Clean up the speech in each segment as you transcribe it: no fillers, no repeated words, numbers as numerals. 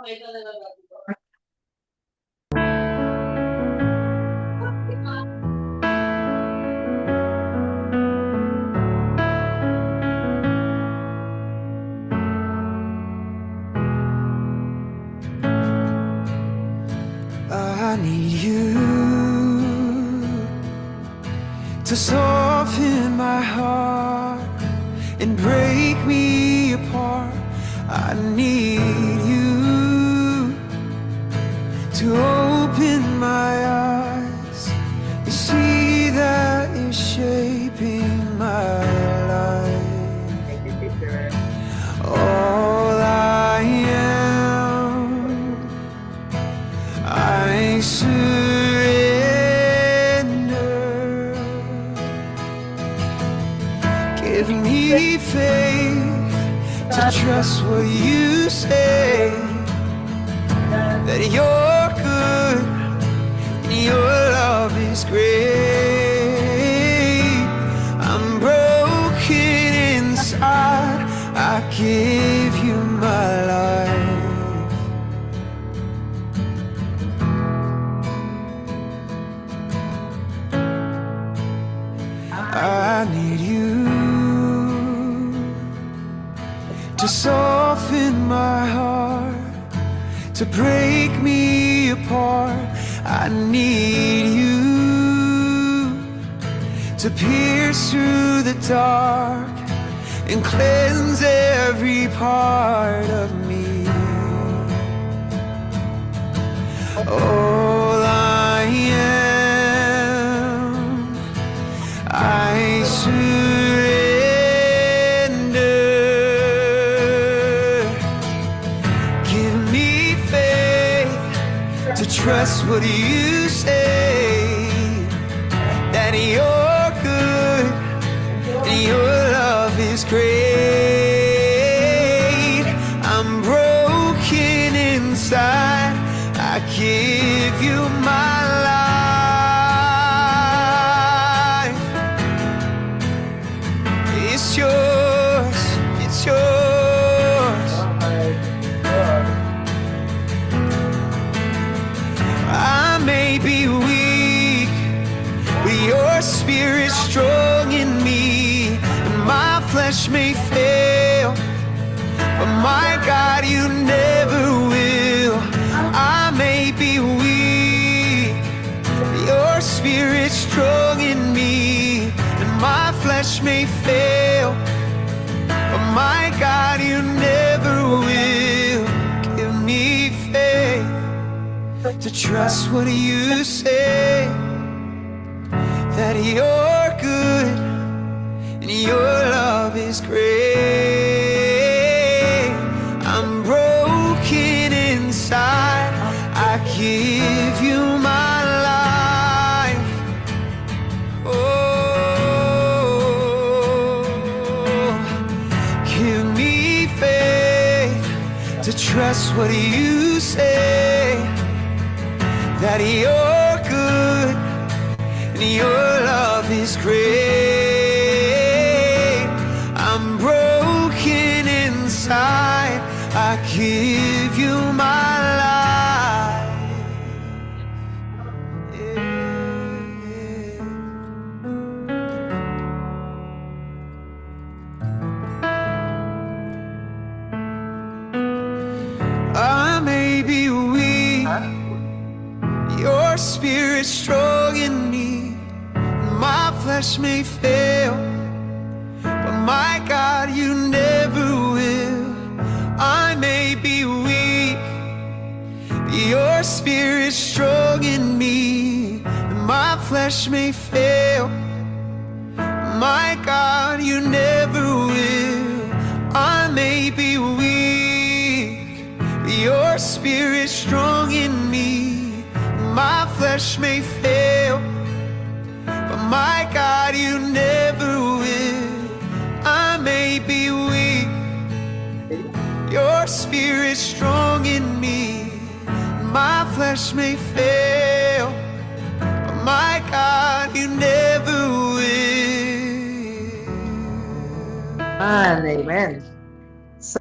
I need you to soften my heart and break me apart. I need you to open my eyes and see that you're shaping my life. All I am, I surrender. Give me faith to trust what you say, that you're good and your love is great. I'm broken inside, I give you my life. I need you to soften my heart, to break me apart. I need you to pierce through the dark and cleanse every part of me. All I am, I surrender. Give me faith to trust what you say, that you're good and your love is great. I'm broken inside, I give you my life. It's yours, it's yours. I may be weak, but your spirit's strong in me, and my flesh may fail, but my God, you never will. I may be weak, but your spirit's strong in me, and my flesh may fail, but my God, you never will. Give me faith to trust what you say, that you're good and your love is great. I'm broken inside, I give you my life. Oh, give me faith to trust what you say, that you're good and your love is great. I'm broken inside, I give you my life. I may be weak, your spirit's strong in me, my flesh may fail, but my God, you never will. I may be weak, but your spirit's strong in me, and my flesh may fail, my God, you never will. I may be weak, but your spirit's strong in me, my flesh may fail, but my God, you never will. I may be weak, your spirit's strong in me, my flesh may fail, but my God, you never will. Amen. So,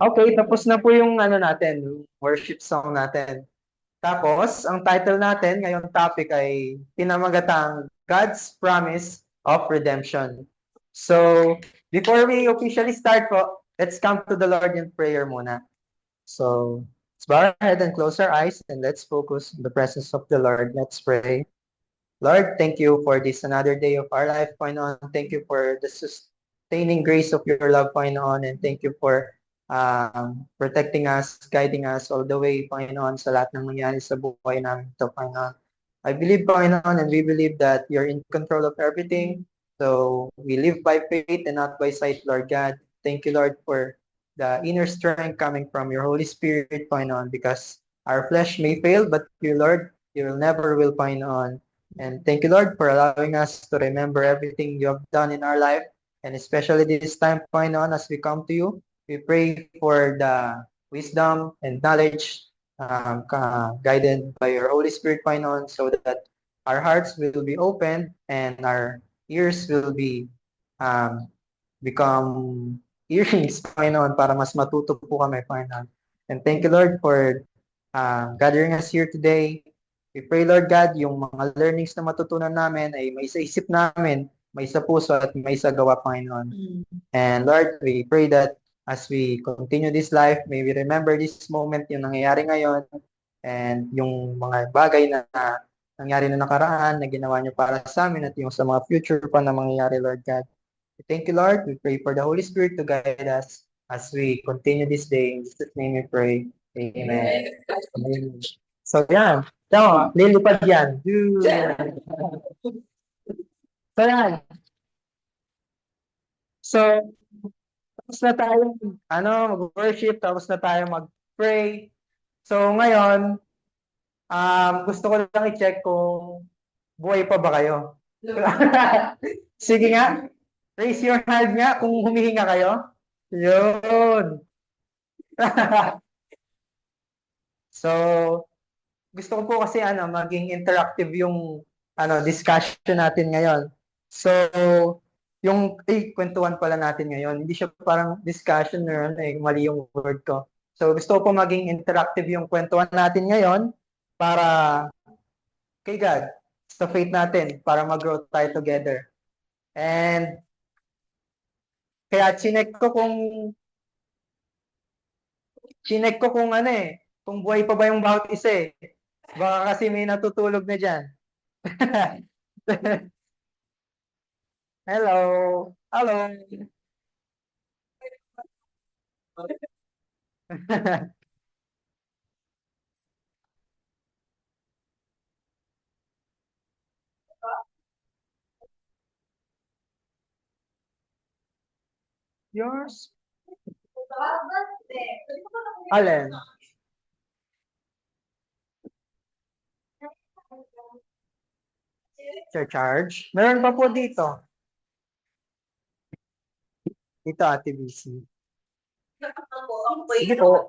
Okay, tapos na po yung ano natin, yung worship song natin. Tapos, ang title natin ngayong topic ay pinamagatang God's Promise of Redemption. So, before we officially start po, let's come to the Lord in prayer muna. So, let's bow our head and close our eyes and let's focus on the presence of the Lord. Let's pray. Lord, thank you for this another day of our life, Panginoon. Thank you for the sustaining grace of your love, Panginoon. And thank you for protecting us, guiding us all the way, Panginoon, sa lahat ng nangyari sa buhay namin ito, Panginoon. I believe, Panginoon, and we believe that you're in control of everything. So we live by faith and not by sight, Lord God. Thank you, Lord, for the inner strength coming from your Holy Spirit, Panginoon, because our flesh may fail, but you, Lord, you will never will, Panginoon. And thank you, Lord, for allowing us to remember everything you have done in our life. And especially this time, Panginoon, as we come to you, we pray for the wisdom and knowledge guided by your Holy Spirit, Panginoon, so that our hearts will be opened and our ears will be um, become earrings, Panginoon, para mas matuto po kami, Panginoon. And thank you, Lord, for gathering us here today. We pray, Lord God, yung mga learnings na matutunan namin ay may sa isip namin, may sa puso at may sa gawa, Panginoon. And Lord, we pray that as we continue this life, may we remember this moment, yung nangyayari ngayon, and yung mga bagay na nangyari na nakaraan, na ginawa niyo para sa amin, at yung sa mga future pa na mangyayari, Lord God. We thank you, Lord. We pray for the Holy Spirit to guide us as we continue this day. In Jesus' name we pray. Amen. Amen. So, yan. Tama, lilipad yan. So, yan. So, tapos na tayo, mag-worship, tapos na tayo mag-pray. So, ngayon, gusto ko lang i-check kung buhay pa ba kayo. Sige nga, raise your hand nga kung humihinga kayo. Yun. So, gusto ko po kasi maging interactive yung discussion natin ngayon. So, kwentuhan pala natin ngayon. Hindi siya parang discussion or mali yung word ko. So, gusto ko po maging interactive yung kwentuhan natin ngayon para kay God, sa faith natin, para mag-grow tayo together. And kaya chinek ko kung kung buhay pa ba yung bawat isa eh. Baka kasi may natutulog na dyan. Hello. Hello. Yours? Alin? Sir Charge? Meron pa po dito. Dito, Ate BC. Sige po.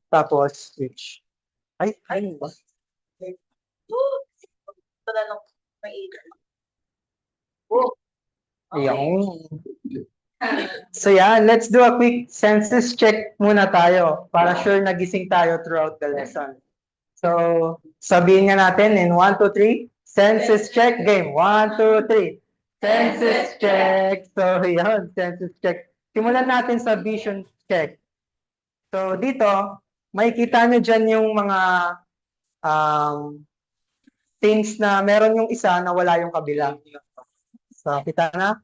Tapos, switch. Ay ba? Ayun. So yeah, let's do a quick census check muna tayo para sure nagising tayo throughout the lesson. So, sabihin nga natin in 1, 2, 3, census check game. 1, 2, 3. Census check. So, yun, census check. Simulan natin sa vision check. So, dito, makikita nyo dyan yung mga things na meron yung isa na wala yung kabila. So, kita na?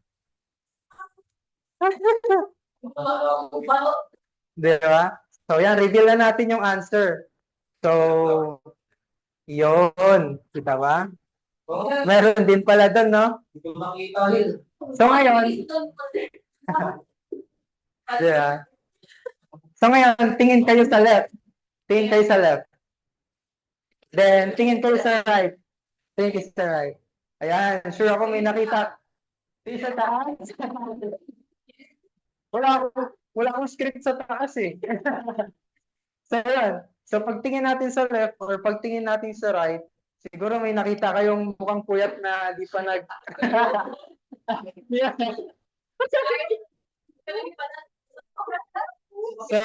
Di ba? So, yan, reveal na natin yung answer. So, yun. Kita ba? Meron din pala doon, no? So, ngayon, yeah. So, ngayon, tingin kayo sa left. Tingin kayo sa left. Then, tingin kayo sa right. Tingin kayo sa right. Ayan, sure ako may nakita. Tingin sa taas. Wala akong script sa taas eh. So, yan. So, pagtingin natin sa left or pagtingin natin sa right, siguro may nakita kayong mukhang puyat na di pa nag... Yeah. So,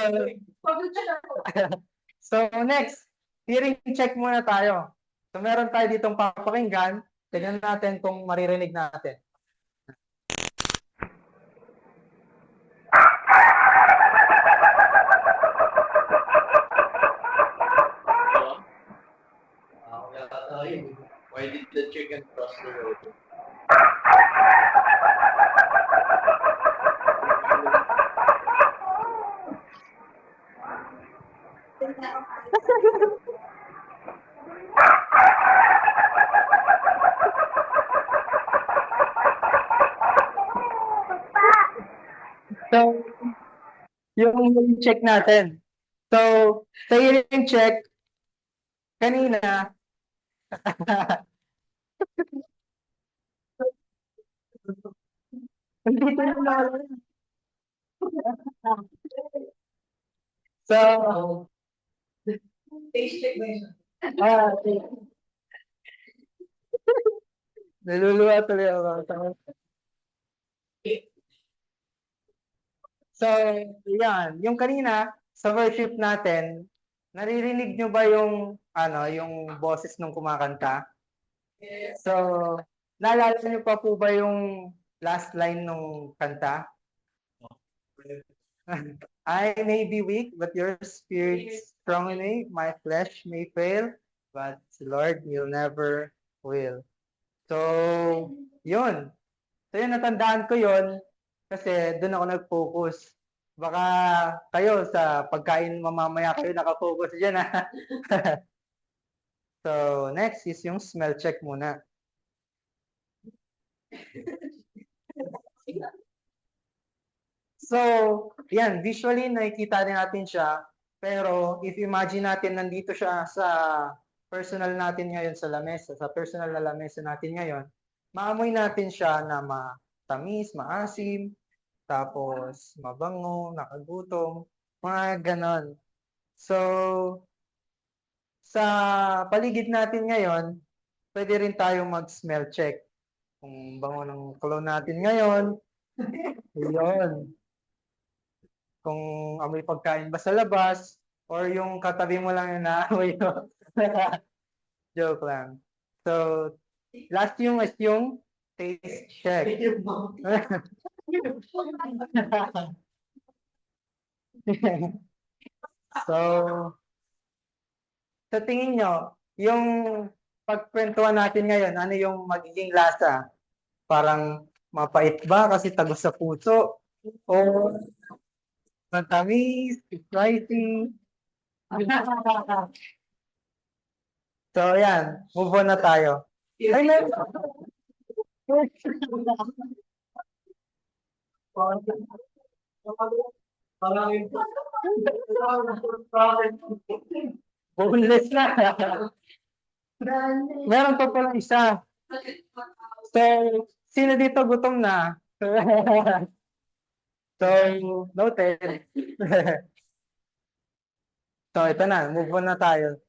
so next, hearing check muna tayo. So meron tayo ditong papakinggan. Tignan natin kung maririnig natin. Why did the chicken cross the road? So, yung check natin. So, sa hearing check, kanina, hindi ko na naalala. So, okay. Naluluwa tuloy ako. So, yan. Yung kanina, sa worship natin, naririnig nyo ba yung boses nung kumakanta? So, naalala nyo pa po ba yung last line nung kanta? I may be weak, but your spirit's strong in me. My flesh may fail, but Lord, you'll never will. So, yun. So, yun, natandaan ko yun kasi doon ako nag-focus. Baka kayo sa pagkain mamamaya kayo nakafocus dyan, ha? So, next is yung smell check muna. So, yan, visually nakikita din natin siya, pero if imagine natin nandito siya sa personal natin ngayon sa lamesa, sa personal na lamesa natin ngayon, maamoy natin siya na matamis, maasim, tapos mabango, nakagutom, mga ganon. So, sa paligid natin ngayon, pwede rin tayong mag-smell check. Kung bango ng cologne natin ngayon, yun. Kung amoy pagkain ba sa labas, or yung katabi mo lang yung naamoy mo. Joke lang. So, last is yung taste check. So, sa tingin nyo, yung pagkwentuhan natin ngayon, ano yung magiging lasa? Parang mapait ba kasi tagos sa puso? O matamis, spicy? So, yan. Move on na tayo. Ay, boneless na. Meron pa pala isa. So, sino dito gutom na? So, noted. So, ito na. Move on na tayo.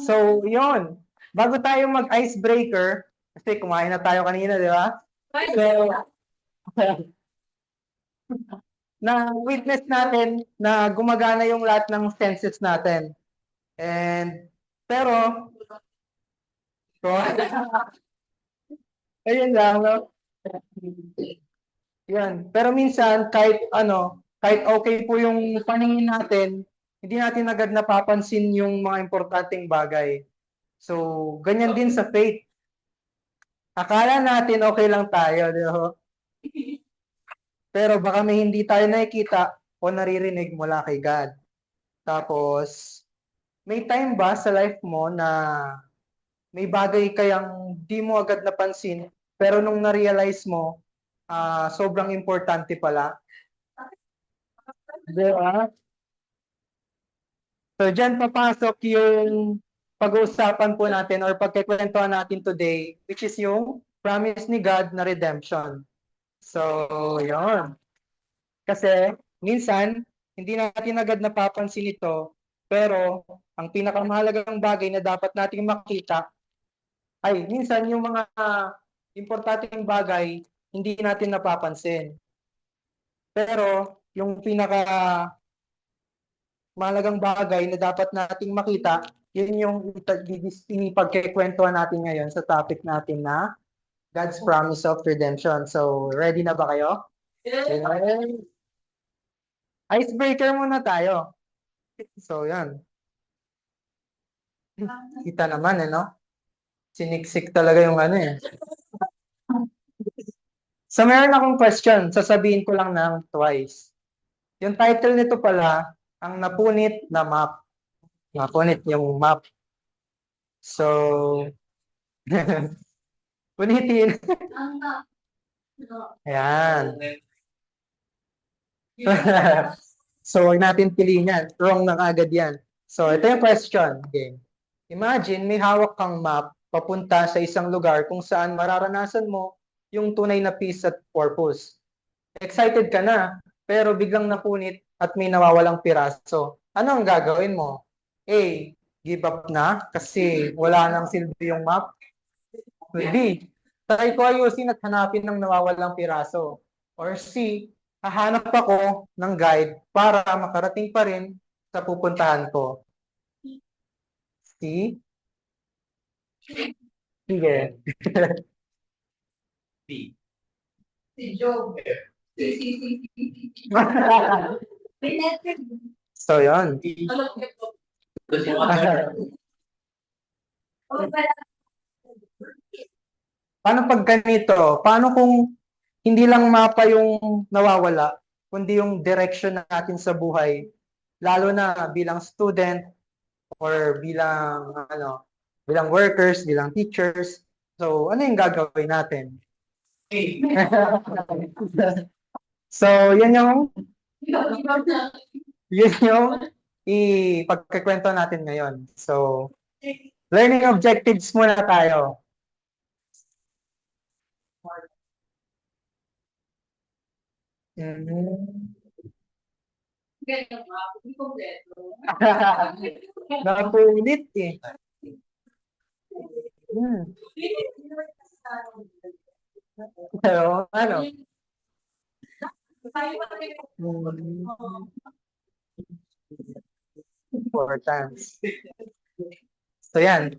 So, yon. Bago tayo mag-icebreaker, kasi kumain na tayo kanina, di ba? So, na-witness natin na gumagana yung lahat ng senses natin. Pero, so, ayun lang, no? Yan. Pero minsan, kahit okay po yung paningin natin, hindi natin agad napapansin yung mga importanteng bagay. So, ganyan din sa faith. Akala natin okay lang tayo, di ba? Pero baka may hindi tayo nakikita o naririnig mula kay God. Tapos, may time ba sa life mo na may bagay kayang di mo agad napansin, pero nung na-realize mo, sobrang importante pala? Di ba? So, dyan papasok yung pag-uusapan po natin or pagkikwentuhan natin today, which is yung promise ni God na redemption. So, yun. Kasi, minsan, hindi natin agad napapansin ito, pero ang pinakamahalagang bagay na dapat nating makita ay minsan yung mga importanteng bagay, hindi natin napapansin. Pero, yung pinaka mahalagang bagay na dapat nating makita, yun yung ipagkikwentuhan natin ngayon sa topic natin na God's promise of redemption. So, ready na ba kayo? Okay. Icebreaker muna tayo. So, yan. Kita naman, no? Siniksik talaga yung ano eh. So, meron akong question. Sasabihin ko lang ng twice. Yung title nito pala, ang napunit na map. Napunit yung map. So, punitin. Ayan. So, huwag natin piliin yan. Wrong na agad yan. So, ito yung question. Okay. Imagine, may hawak kang map papunta sa isang lugar kung saan mararanasan mo yung tunay na peace at purpose. Excited ka na, pero biglang napunit at may nawawalang piraso. Ano ang gagawin mo? A. Give up na kasi wala nang silbi yung map. B. Try ko ayusin at hanapin ng nawawalang piraso. Or C. Hahanap ako ng guide para makarating pa rin sa pupuntahan ko. C. Sige. B. Si Job. So, yun. Kasi mga Paano pag ganito? Paano kung hindi lang mapa yung nawawala, kundi yung direction natin sa buhay, lalo na bilang student or bilang workers, bilang teachers. So, ano yung gagawin natin? So, yun yung ipagkikwento natin ngayon. So, learning objectives muna tayo. Napulit eh. Pero, ano? Important. So, yan.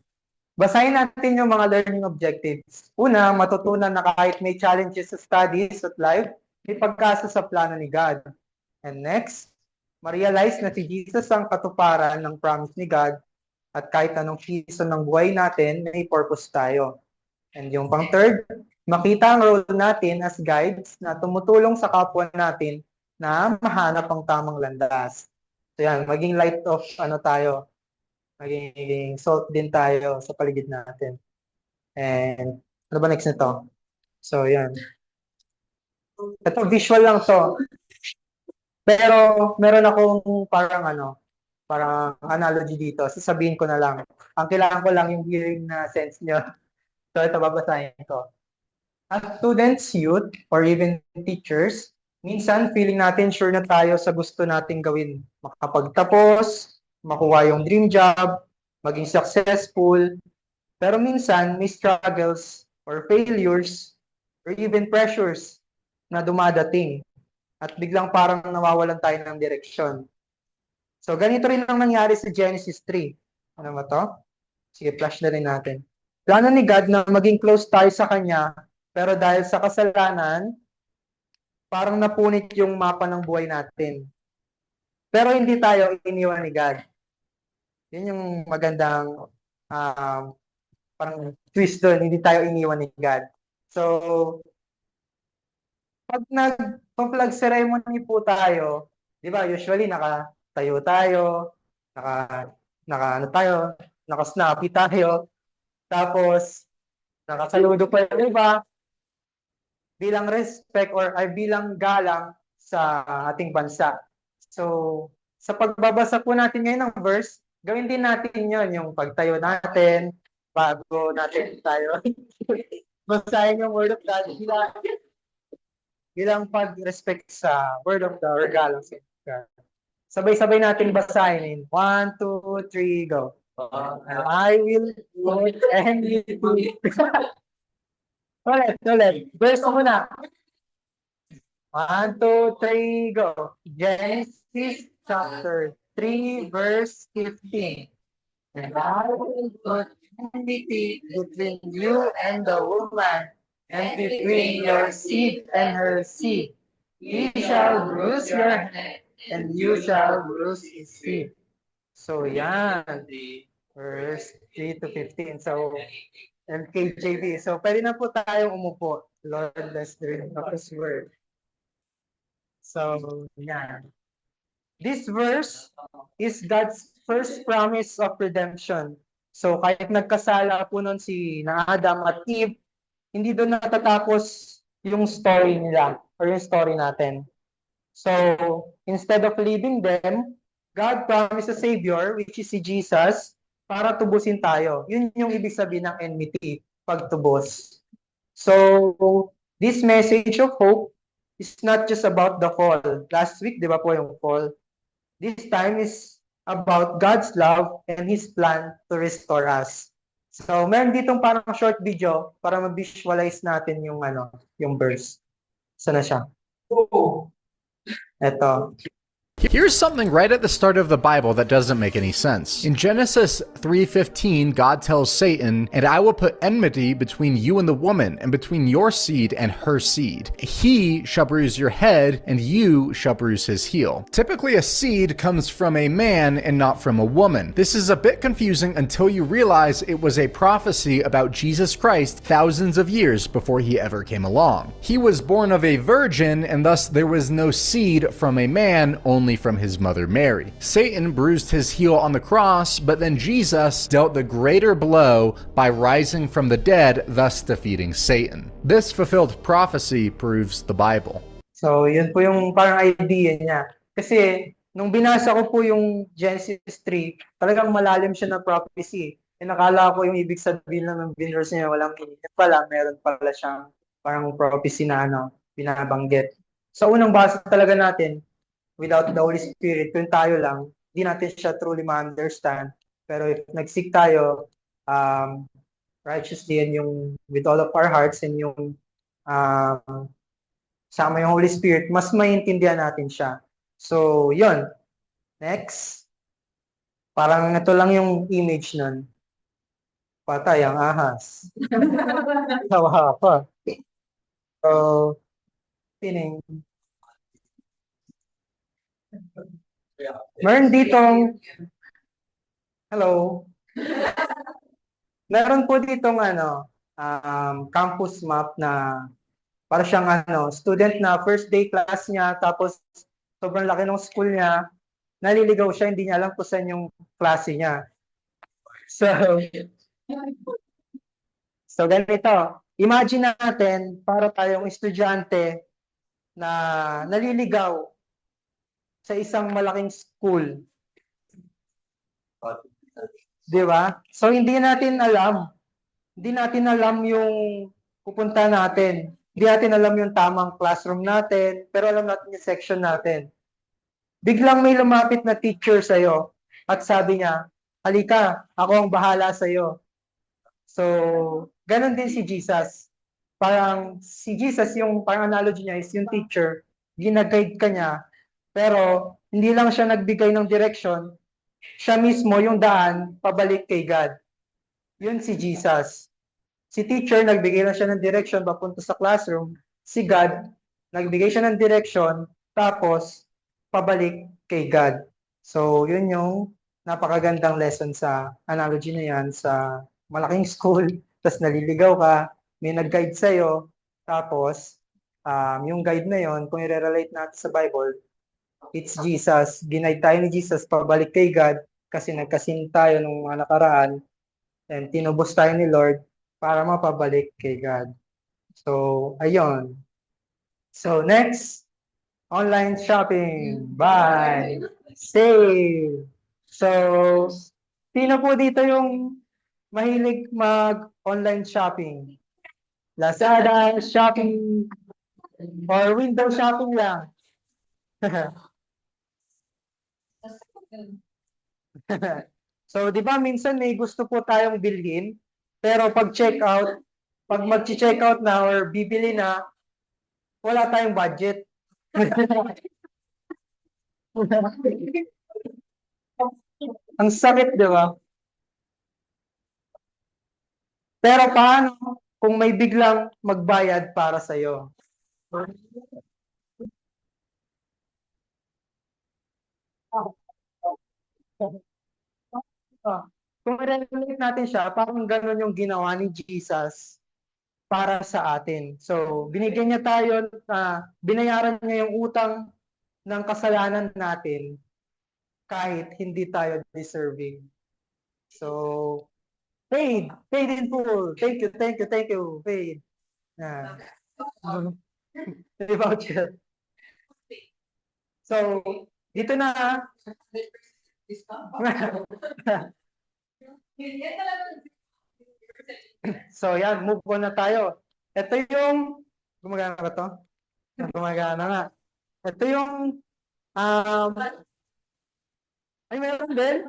Basahin natin yung mga learning objectives. Una, matutunan na kahit may challenges sa studies at life, may pagkasa sa plano ni God. And next, ma-realize na si Jesus ang katuparan ng promise ni God at kahit anong season ng buhay natin, may purpose tayo. And yung pang third, makita ang role natin as guides na tumutulong sa kapwa natin na mahanap ang tamang landas. So yan, maging light of tayo, maging salt din tayo sa paligid natin. And ano ba next nito? So yan. Ito, visual lang to. Pero meron akong parang analogy dito. Sasabihin ko na lang. Ang kailangan ko lang yung hearing na sense nyo. So ito, babasahin ko. As students, youth, or even teachers, minsan feeling natin sure na tayo sa gusto nating gawin. Makapagtapos, makuha yung dream job, maging successful. Pero minsan, may struggles or failures or even pressures na dumadating. At biglang parang nawawalan tayo ng direksyon. So, ganito rin ang nangyari sa Genesis 3. Ano ba to? Sige, flash na rin natin. Plano ni God na maging close tayo sa Kanya, pero dahil sa kasalanan, parang napunit yung mapa ng buhay natin. Pero hindi tayo iniwan ni God. Yun yung magandang parang twist doon, hindi tayo iniwan ni God. So, pag nag-flag ceremony po tayo, di ba, usually nakatayo tayo, naka-snappy tayo, tapos nakasaludo pa yung iba, bilang respect or ay bilang galang sa ating bansa. So, sa pagbabasa po natin ngayon ng verse, gawin din natin yon yung pagtayo natin, bago natin tayo basahin yung word of God bilang pag-respect sa word of God or galang sa God. Sabay-sabay natin basahin. 1, 2, 3, go. I will put enmity Ulit. Verse muna. 1, 2, 3, go. Genesis chapter 3, verse 15. And I will put enmity between you and the woman, and between your seed and her seed. He shall bruise your head, and you shall bruise his seed. So yan, verse 3 to 15. So, and KJV. So, pwede na po tayong umupo. Lord, bless the reading of His word. So, yan. This verse is God's first promise of redemption. So, kahit nagkasala po nun si na Adam at Eve, hindi doon natatapos yung story nila or yung story natin. So, instead of leaving them, God promised a Savior, which is si Jesus, para tubusin tayo. Yun yung ibig sabihin ng enmity, pagtubos. So, this message of hope is not just about the fall. Last week, di ba po yung fall? This time is about God's love and His plan to restore us. So, meron ditong parang short video para ma-visualize natin yung yung verse. Saan na siya? Ito. Here's something right at the start of the Bible that doesn't make any sense. In Genesis 3:15, God tells Satan, "And I will put enmity between you and the woman, and between your seed and her seed. He shall bruise your head, and you shall bruise his heel." Typically, a seed comes from a man and not from a woman. This is a bit confusing until you realize it was a prophecy about Jesus Christ thousands of years before he ever came along. He was born of a virgin, and thus there was no seed from a man, only from his mother Mary. Satan bruised his heel on the cross, but then Jesus dealt the greater blow by rising from the dead, thus defeating Satan. This fulfilled prophecy proves the Bible. So, yun po yung parang idea niya. Kasi, nung binasa ko po yung Genesis 3, talagang malalim siya na prophecy. E nakala ko yung ibig sabihin lang ng binverse niya, walang meaning pala, meron pala siyang parang prophecy na binabanggit. Sa unang basa talaga natin, without the Holy Spirit, kung tayo lang, hindi natin siya truly ma-understand. Pero if nagsik tayo righteously and yung with all of our hearts and yung sama yung Holy Spirit, mas maintindihan natin siya. So, yun. Next. Parang ito lang yung image nun. Patay ang ahas. Tawa pa. So, pining. Meron ditong hello. Meron po ditong campus map na para siyang student na first day class niya, tapos sobrang laki ng school niya, naliligaw siya, hindi niya alam kung saan yung klase niya. So ganito, imagine natin para tayong estudyante na naliligaw sa isang malaking school. Di ba? So hindi natin alam yung pupunta natin. Hindi natin alam yung tamang classroom natin, pero alam natin yung section natin. Biglang may lumapit na teacher sa'yo at sabi niya, halika, ako ang bahala sa'yo. So, ganun din si Jesus. Parang si Jesus, yung parang analogy niya is yung teacher, ginaguide ka niya, pero hindi lang siya nagbigay ng direction, siya mismo yung daan pabalik kay God. Yun si Jesus. Si teacher, nagbigay lang siya ng direction papunta sa classroom. Si God, nagbigay siya ng direction, tapos pabalik kay God. So, yun yung napakagandang lesson sa analogy na yan sa malaking school, tapos naliligaw ka, may nag-guide sa'yo, tapos yung guide na yon, kung i-relate natin sa Bible, it's Jesus. Ginaid tayo ni Jesus pabalik kay God kasi nagkasin tayo nung mga nakaraan and tinubos tayo ni Lord para mapabalik kay God. So, ayun. So, next, online shopping. Buy, save. So, sino po dito yung mahilig mag-online shopping? Lazada, Shopee, or window shopping lang? So, di ba minsan may gusto po tayong bilhin, pero pag check out, pag mag-check out na or bibili na, wala tayong budget. Ang sakit, di ba? Pero paano kung may biglang magbayad para sa'yo? Ah, Kung i-relate natin siya, parang ganun yung ginawa ni Jesus para sa atin. So, binigyan niya tayo, binayaran niya yung utang ng kasalanan natin kahit hindi tayo deserving. So, paid in full. Thank you, paid. Ah, may voucher. So, dito na. Discount. Yan talaga. So, yan, move on na tayo. Ito yung, gumagana ba to? Gumagana nga. Ito yung, ay, meron din.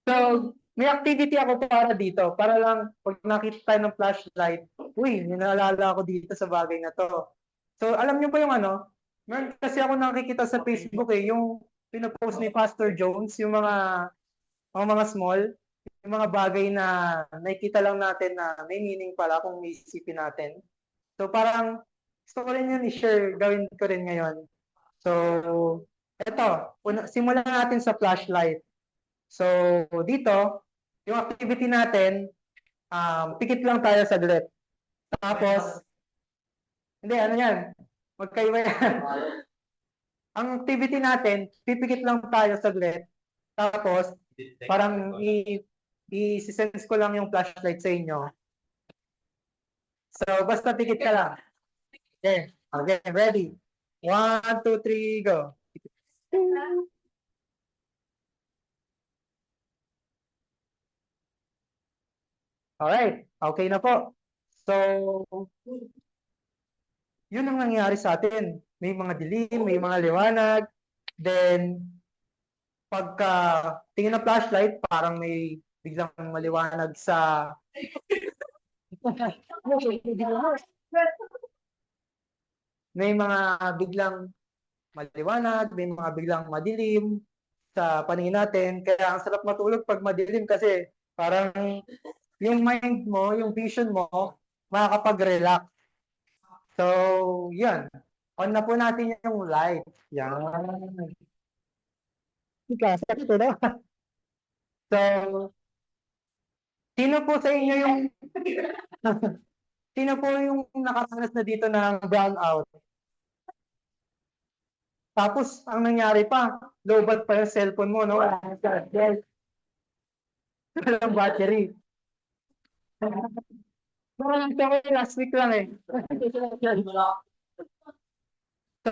So, may activity ako para dito. Para lang, pag nakita tayo ng flashlight, uy, may naalala ako dito sa bagay na to. So, alam niyo pa yung ano, meron kasi ako nakikita sa Facebook yung pinopost ni Pastor Jones, yung mga small, yung mga bagay na nakikita lang natin na may meaning pala kung may isipin natin. So, parang gusto ko rin yun i-share, gawin ko rin ngayon. So, eto, simulan natin sa flashlight. So, dito, yung activity natin, pikit lang tayo saglit. Tapos, hindi, ano yan? Magkaiba yan. Ang activity natin, pipikit lang tayo saglit. Tapos, parang i-sense ko lang yung flashlight sa inyo. So, basta pikit ka lang. Okay, okay, ready? 1, 2, 3, go. Alright, okay na po. So, yun ang nangyayari sa atin. May mga dilim, may mga liwanag. Then, pagka tingin ng flashlight, parang may biglang maliwanag sa... May mga biglang maliwanag, may mga biglang madilim sa paningin natin. Kaya ang sarap matulog pag madilim kasi parang yung mind mo, yung vision mo, makakapag-relax. So, yan. On na po natin yung light. Yan. Sakto na. So, sino po sa inyo yung sino po yung nakaranas na dito ng brownout? Tapos, ang nangyari pa, lowbat pa yung cellphone mo, no? Walang battery. Parang ito last week lang eh. So,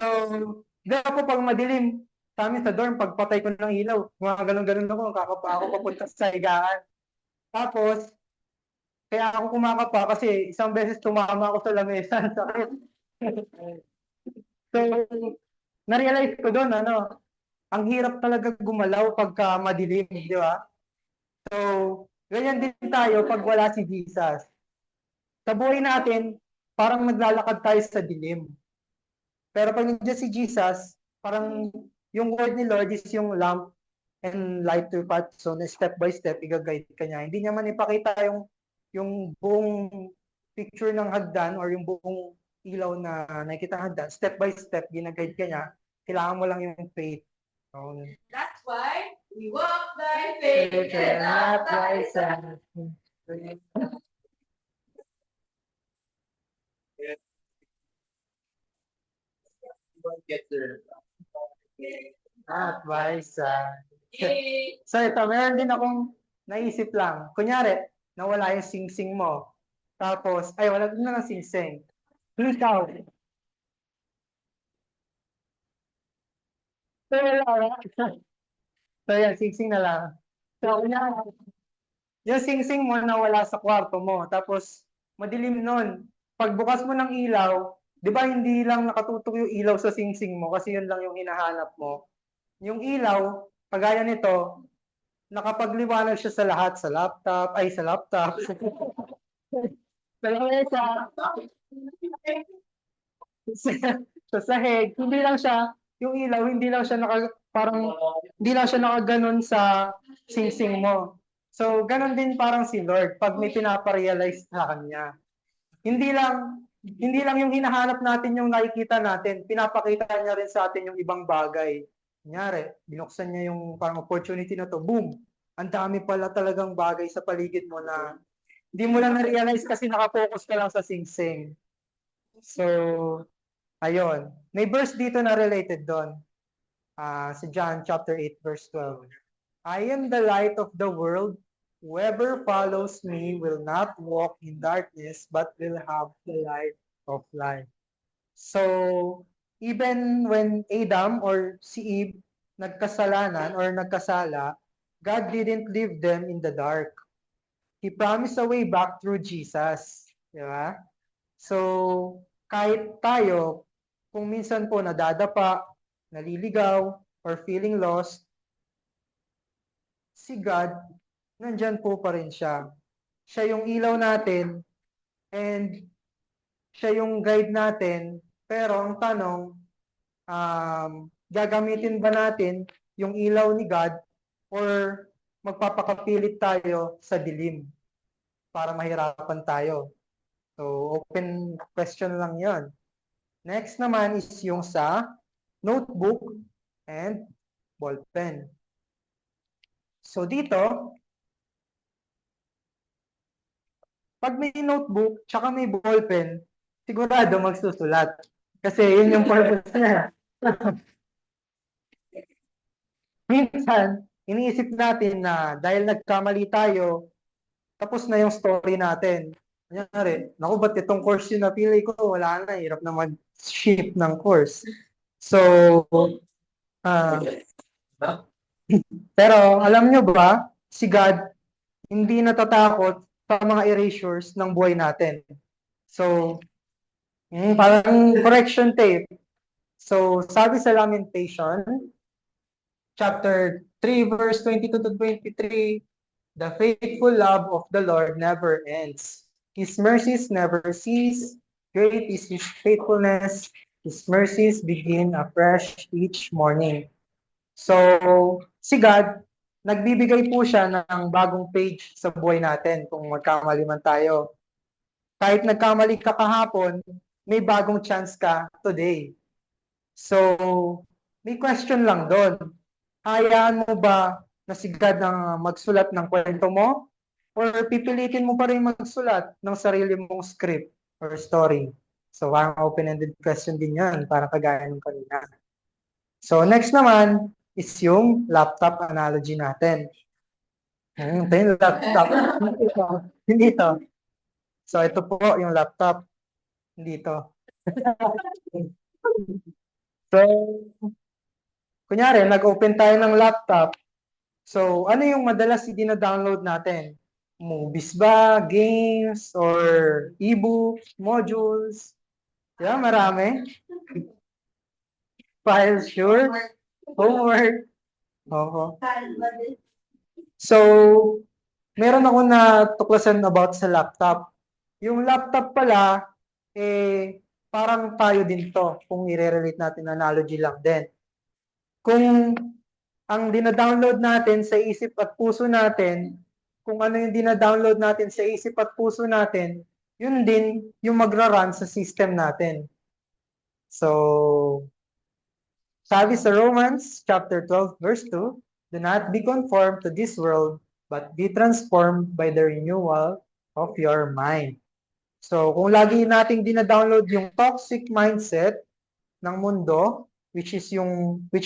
dahil po pag madilim, sa amin sa dorm, pagpatay ko ng ilaw, mga ganun-ganun ako, kakapa ako papunta sa higaan. Tapos, kaya ako kumakapa kasi isang beses tumama ako sa lamesa. Sakit. So, na-realize ko doon, ang hirap talaga gumalaw pagka madilim, di ba? So, ganyan din tayo pag wala si Jesus. Sa buhay natin, parang naglalakad tayo sa dilim. Pero pag nandiyan si Jesus, parang yung word ni Lord is yung lamp and light to your path. So, step by step, i-guide ka niya. Hindi niya man ipakita yung buong picture ng hagdan or yung buong ilaw na nakikita ng hagdan. Step by step, ginaguide ka niya. Kailangan mo lang yung faith. So, That's why we walk by faith and not by sight. Get there. not by sight. So ito, meron din akong naisip lang. Kunyari, nawala yung sing-sing mo. Tapos, ay, wala din na ng sing-sing. Ikaw. So, wala. So, yan, sing-sing na lang. So, kunyari, yung sing-sing mo nawala sa kwarto mo. Tapos, madilim nun. Pagbukas mo ng ilaw, di ba hindi lang nakatutok yung ilaw sa sing-sing mo kasi yun lang yung hinahanap mo. Yung ilaw, kagaya nito, nakapagliwanag siya sa lahat, sa laptop, sa lamesa, sa sahig. Hindi lang siya, yung ilaw, hindi lang siya hindi lang siya nakaganon sa singsing mo. So, ganon din parang si Lord pag may pinaparealize sa kanya. Hindi lang yung hinahanap natin yung nakikita natin, pinapakita niya rin sa atin yung ibang bagay. Kunyari, binuksan niya yung parang opportunity na to, boom! Ang dami pala talagang bagay sa paligid mo na hindi mo lang na-realize kasi nakafocus ka lang sa sing-sing. So, ayun. May verse dito na related doon. Sa John chapter 8 verse 12. I am the light of the world. Whoever follows me will not walk in darkness, but will have the light of life. So, even when Adam or si Eve nagkasalanan or nagkasala, God didn't leave them in the dark. He promised a way back through Jesus. Di ba? So, kahit tayo, kung minsan po nadadapa, naliligaw, or feeling lost, si God, nandyan po pa rin siya. Siya yung ilaw natin, and siya yung guide natin, pero ang tanong, gagamitin ba natin yung ilaw ni God or magpapakapilit tayo sa dilim para mahirapan tayo? So, open question lang yon. Next naman is yung sa notebook and ballpen. So, dito, pag may notebook tsaka may ballpen, sigurado magsusulat. Kasi yun yung purpose niya. Minsan, iniisip natin na dahil nagkamali tayo, tapos na yung story natin. Kunyari, naku, ba't itong course yung napili ko? Wala na, hirap na mag-shift ng course. So, pero alam nyo ba, si God, hindi natatakot sa mga erasures ng buhay natin. So, parang correction tape. So, sabi sa Lamentation, chapter 3, verse 22 to 23, the faithful love of the Lord never ends. His mercies never cease. Great is His faithfulness. His mercies begin afresh each morning. So, si God, nagbibigay po siya ng bagong page sa buhay natin kung magkamali man tayo. Kahit nagkamali ka kahapon, may bagong chance ka today. So, may question lang doon. Hayaan mo ba na si God ang magsulat ng kwento mo? Or pipilitin mo pa rin magsulat ng sarili mong script or story? So, parang open-ended question din yan, para kagaya ng kanina. So, next naman is yung laptop analogy natin. Ito yung laptop. Hindi ito. So, ito po yung laptop. Hindi ito. So, kunyari, nag-open tayo ng laptop. So, ano yung madalas i-download natin? Movies ba? Games? Or e-books? Modules? Yeah, marami. Files, sure. Homework. Oo. So, meron ako natuklasan about sa laptop. Yung laptop pala, parang tayo din to kung i-relate natin, analogy lang din. Kung ang dina-download natin sa isip at puso natin, kung ano yung dina-download natin sa isip at puso natin, yun din yung magra-run sa system natin. So, sabi sa Romans chapter 12 verse 2, do not be conformed to this world, but be transformed by the renewal of your mind. So, kung lagi nating dina-download yung toxic mindset ng mundo, which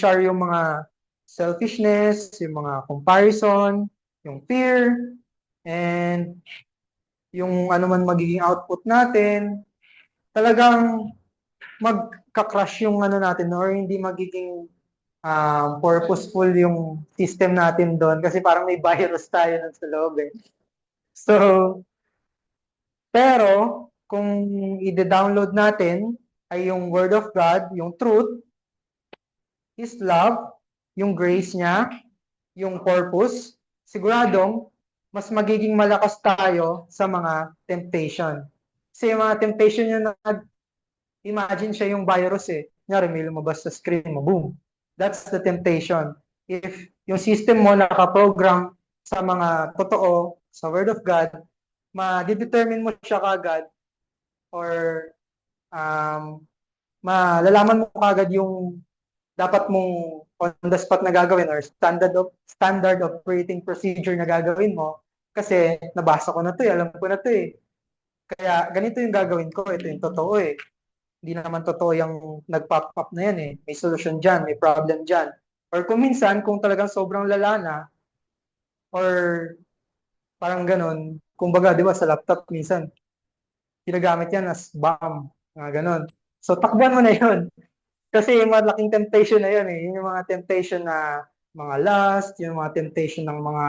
are yung mga selfishness, yung mga comparison, yung fear, and yung ano man magiging output natin, talagang magka-crash yung ano natin or hindi magiging purposeful yung system natin doon kasi parang may virus tayo nun sa loob eh. So, pero kung i-download natin ay yung Word of God, yung truth, His love, yung grace niya, yung purpose, siguradong mas magiging malakas tayo sa mga temptation. Kasi yung mga temptation yun, imagine siya yung virus eh. Kunyari, may lumabas sa screen mo, boom. That's the temptation. If yung system mo nakaprogram sa mga totoo, sa Word of God, ma-determine mo siya kagad or malalaman mo kagad yung dapat mong on the spot na gagawin or standard operating procedure na gagawin mo kasi nabasa ko na to eh, alam ko na to eh. Kaya ganito yung gagawin ko, ito yung totoo eh. Hindi naman totoo yung nag-pop up na yan eh. May solusyon dyan, may problem dyan. Or kung minsan, kung talagang sobrang lala na, or parang ganun, kumbaga, di ba, sa laptop minsan, ginagamit yan as bomb, mga ganun. So, takbuhan mo na yun. Kasi yung malaking temptation na yun eh. Yun yung mga temptation na mga lust, yung mga temptation ng mga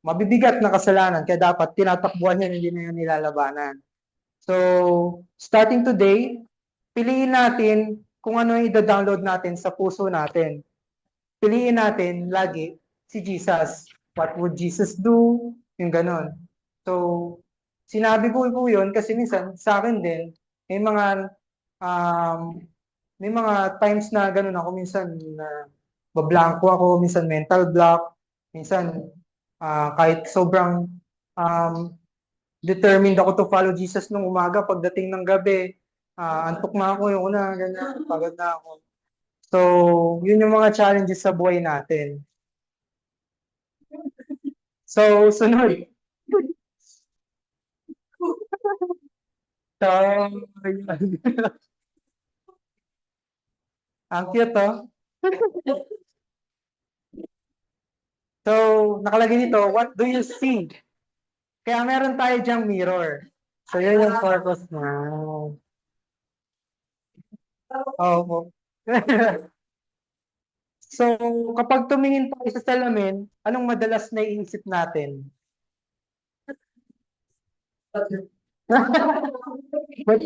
mabibigat na kasalanan. Kaya dapat tinatakbuhan yan, hindi na yun nilalabanan. So, starting today, piliin natin kung ano yung i-download natin sa puso natin. Piliin natin lagi si Jesus. What would Jesus do? Yung ganon. So, sinabi ko po yun kasi minsan sa akin din, may mga times na ganun ako minsan na bablanko ako, minsan mental block, minsan kahit sobrang determined ako to follow Jesus nung umaga, pagdating ng gabi, antok na ako, yung una, ganyan, pagod na ako. So, yun yung mga challenges sa buhay natin. So, sunod. So, ang cute, oh. So, nakalagay nito, what do you see? Kaya meron tayo dyang mirror. So, yun yung purpose na. Oh. So, kapag tumingin tayo sa salamin, anong madalas na iisip natin? Ba't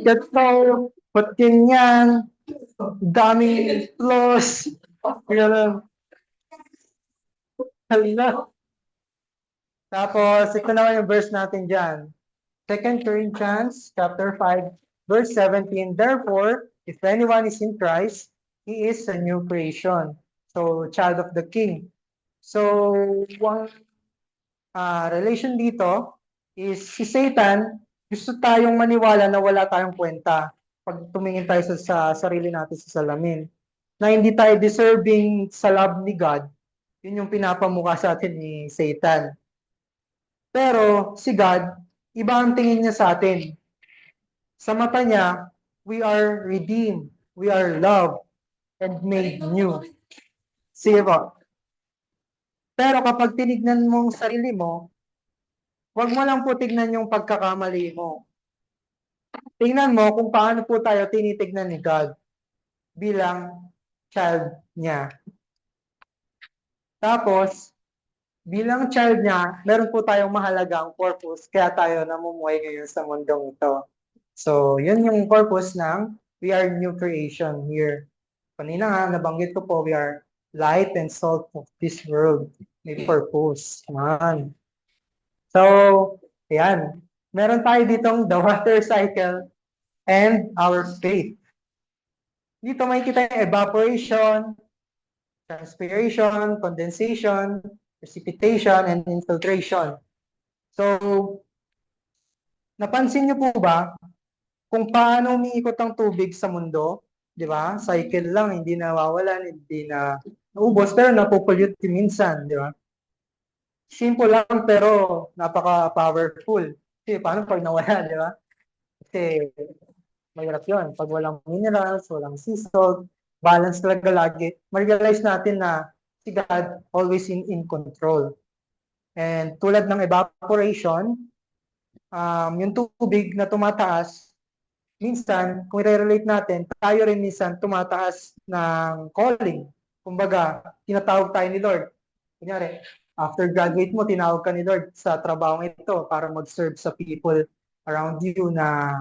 ganito? Ba't ganyan? Daming flaws. Ganun. Hala. Tapos, ito naman yung verse natin dyan. 2 Corinthians chapter 5, verse 17. Therefore, if anyone is in Christ, he is a new creation. So, child of the King. So, one relation dito is si Satan, gusto tayong maniwala na wala tayong kwenta pag tumingin tayo sa sarili natin sa salamin. Na hindi tayo deserving sa love ni God, yun yung pinapamukha sa atin ni Satan. Pero si God, iba ang tingin niya sa atin. Sa mata niya, we are redeemed, we are loved, and made new. Sige po. Pero kapag tinignan mo ang sarili mo, huwag mo lang po tignan yung pagkakamali mo. Tingnan mo kung paano po tayo tinitignan ni God bilang child niya. Tapos, bilang child niya, meron po tayong mahalagang purpose kaya tayo namumuhay ngayon sa mundong ito. So, yun yung purpose ng we are new creation here. Kanina nga, nabanggit ko po, we are light and salt of this world. May purpose. Man. So, ayan. Meron tayo ditong the water cycle and our faith. Dito makikita yung evaporation, transpiration, condensation, precipitation, and infiltration. So, napansin niyo po ba kung paano umiikot ang tubig sa mundo? Di ba? Cycle lang, hindi nawawalan, hindi na naubos, pero napopollute minsan, di ba? Simple lang, pero napaka-powerful. Kasi paano pag nawala, di ba? Kasi mahirap yun. Pag walang minerals, walang sea salt, balance talaga lagi, ma-realize natin na si God always in control. And tulad ng evaporation, yung tubig na tumataas, minsan, kung i-relate natin, tayo rin minsan tumataas ng calling. Kumbaga, tinatawag tayo ni Lord. Kunyari, after graduate mo, tinawag ka ni Lord sa trabaho ito para mag-serve sa people around you na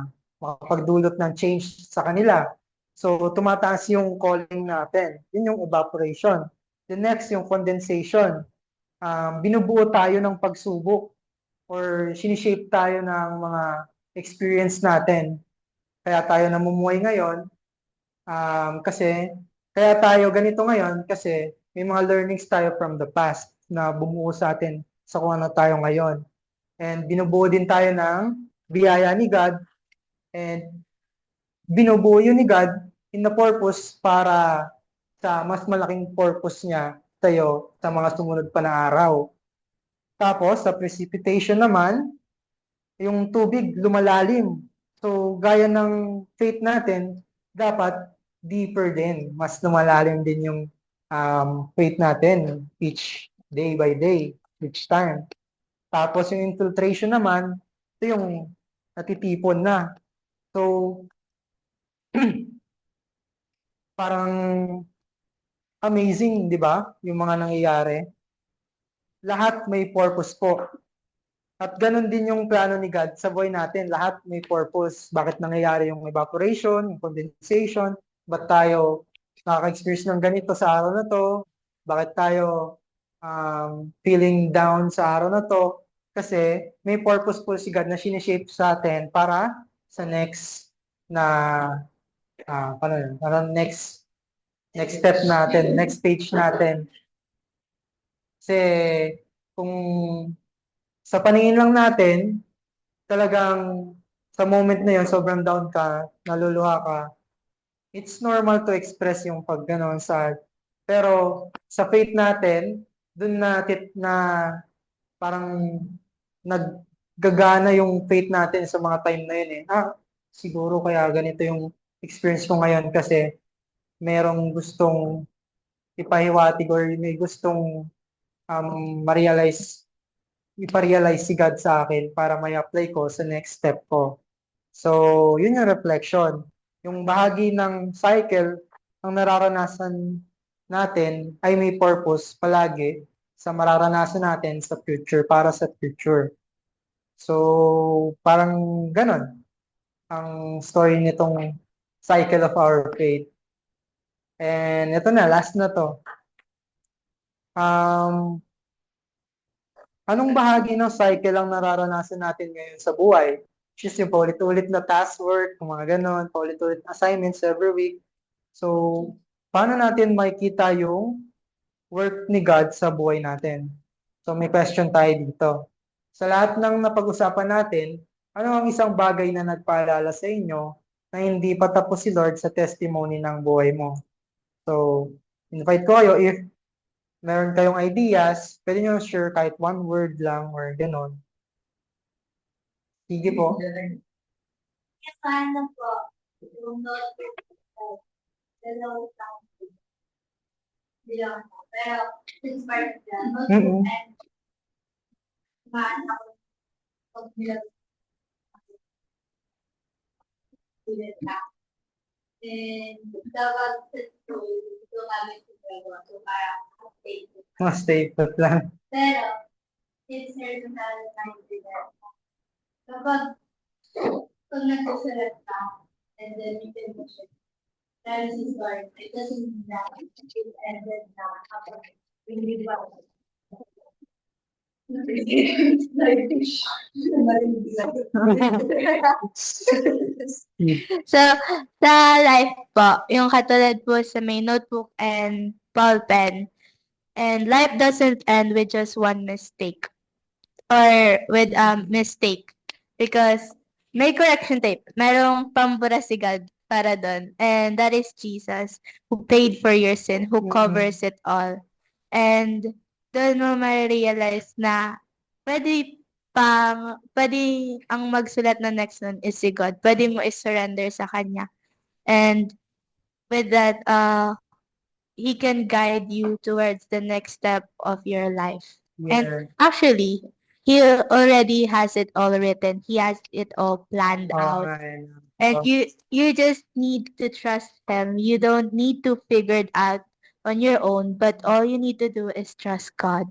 makapagdulot ng change sa kanila. So, tumataas yung calling natin. Yun yung evaporation. The next, yung condensation. binubuo tayo ng pagsubok or sinishape tayo ng mga experience natin. Kaya tayo namumuhay ngayon. Kasi, kaya tayo ganito ngayon kasi may mga learnings tayo from the past na bumuo sa atin sa kung ano tayo ngayon. And binubuo din tayo ng biyaya ni God and binubuo yun ni God in the purpose para sa mas malaking purpose niya tayo sa mga sumunod pa na araw. Tapos, sa precipitation naman, yung tubig lumalalim. So, gaya ng faith natin, dapat deeper din. Mas lumalalim din yung faith natin each day by day, each time. Tapos, yung infiltration naman, ito yung natitipon na. So, parang amazing, di ba? Yung mga nangyayari. Lahat may purpose po. At ganun din yung plano ni God sa buhay natin. Lahat may purpose. Bakit nangyayari yung evaporation, yung condensation? Ba't tayo nakaka-experience ng ganito sa araw na to? Bakit tayo feeling down sa araw na to? Kasi may purpose po si God na sineshape sa atin para sa next na para next step natin, next stage natin. Kasi kung sa paningin lang natin, talagang sa moment na yun, sobrang down ka, naluluha ka, it's normal to express yung pag ganon sad. Pero sa faith natin, dun natin na parang naggagana yung faith natin sa mga time na yun eh. Siguro kaya ganito yung experience ko ngayon kasi merong gustong ipahiwatig or may gustong iparealize si God sa akin para may apply ko sa next step ko. So, yun yung reflection. Yung bahagi ng cycle, ang nararanasan natin ay may purpose palagi sa mararanasan natin sa future, para sa future. So, parang ganon ang story nitong cycle of our faith. And ito na, last na to. Anong bahagi ng cycle ang nararanasan natin ngayon sa buhay? Just yung paulit-ulit na task work, mga ganon, paulit-ulit na assignments every week. So, paano natin makikita yung work ni God sa buhay natin? So, may question tayo dito. Sa lahat ng napag-usapan natin, ano ang isang bagay na nagpaalala sa inyo na hindi pa tapos si Lord sa testimony ng buhay mo? So, invite ko kayo, if meron kayong ideas, pwede nyo share kahit one word lang or ganon. Sige po. Paano po? Yung notebook ko, dalawang taon. Bilang po. Pero, since part of the notebook and paano ako pag bilang student na. And dapat ito kami siguro. So, parang Stay put lang. pero, it's certain na kapag nagsusulat ka, and then you can push it. That is his word. It doesn't mean that it ended na kapag hindi ba So, sa life po, yung katulad po sa may notebook and ball pen, and life doesn't end with just one mistake or with mistake because may correction tape. Merong pambura si God para doon, and that is Jesus who paid for your sin, who covers it all. And doon mo ma-realize na pwede ang magsulat na next nun is si God. Pwede mo i-surrender sa Kanya. And with that, He can guide you towards the next step of your life. And actually, He already has it all written. He has it all planned out. And you just need to trust Him. You don't need to figure it out on your own, but all you need to do is trust God.